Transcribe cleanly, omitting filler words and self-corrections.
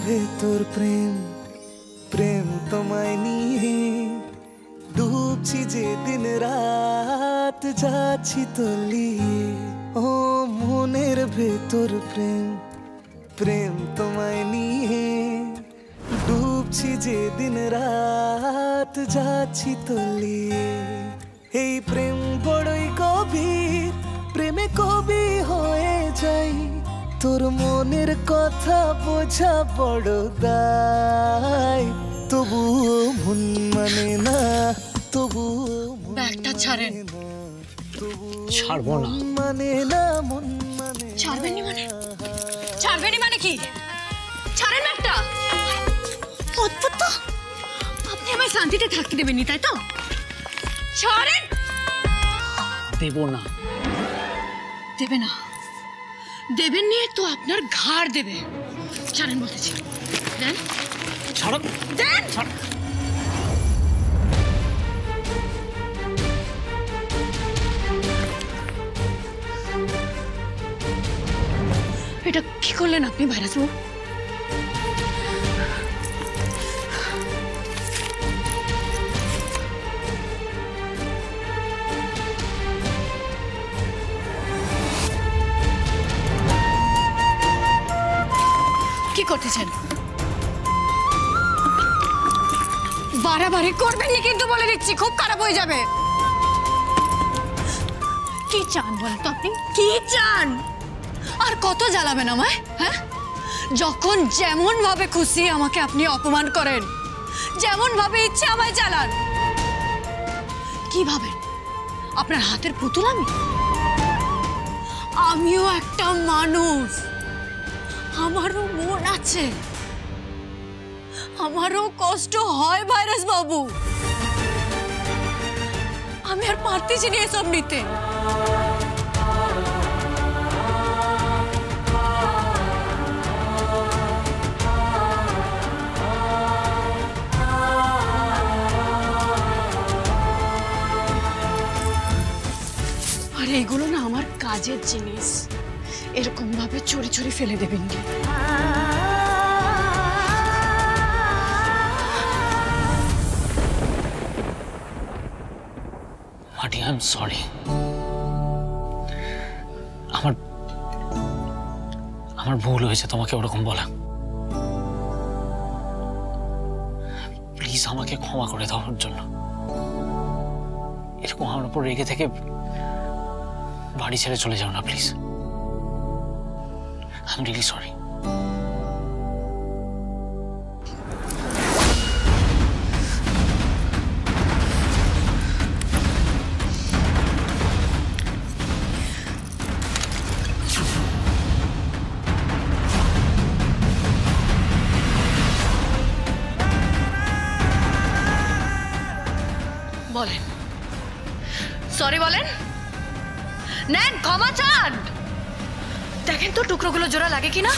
ভেতর প্রেম প্রেম তোমায় নিয়ে ডুবছি যে দিন রাত যাচ্ছি তলিয়ে ও মনের ভেতর প্রেম প্রেম তোমায় নিয়ে ডুবছি যে দিন রাত যাচ্ছি তলিয়ে এই প্রেম বড়ই গভীর প্রেমে কবি হয়ে যাই তোর মনের কথা বোঝা বড় দায় তবুও মন মানে না তবুও ব্যাগটা ছাড়েন ছাড়বো না মানে না মন মানে ছাড়বেননি মানে কি ছাড়েন ব্যাগটা অদ্ভুত তো আপনি আমায় শান্তিতে থাকতে দেবেননি তাই তো ছাড়েন দেবো না দেবেন নিয়ে তো আপনার ঘাড় দেবে ছাড়েন বলতেছি দেন ছাড়ো দেন ছাড়ো এটা কি করলেন আপনি ভাইরাস বাবু কি করতেছেন বাড়াবাড়ি করবেন না কিন্তু বলে দিচ্ছি খুব খারাপ হয়ে যাবে কি চান বলেন তো আপনি কি চান আর কত জ্বালাবেন আমায় হ্যাঁ যখন যেমন ভাবে খুশি আমাকে আপনি অপমান করেন যেমন ভাবে ইচ্ছে আমায় জ্বালান কি ভাবেন আপনার হাতের পুতুল আমিও একটা মানুষ আমারও মন আছে আমারও কষ্ট হয় ভাইরাস বাবু আমি আর পারতেছি না এসব নিতে আর এগুলো না আমার কাজের জিনিস এরকম ভাবে চুরি চুরি ফেলে দেবেন না মাটি আই এম সরি আমার ভুল হয়েছে তোমাকে ওরকম বলা প্লিজ আমাকে ক্ষমা করে দাও ওর জন্য এরকম আমার উপর রেগে থেকে বাড়ি ছেড়ে চলে যাও না please I am really sorry বলেন সরি বলেন নেন ক্ষমা চান দেখেন তো টুকরোগুলো জোড়া লাগে কিনা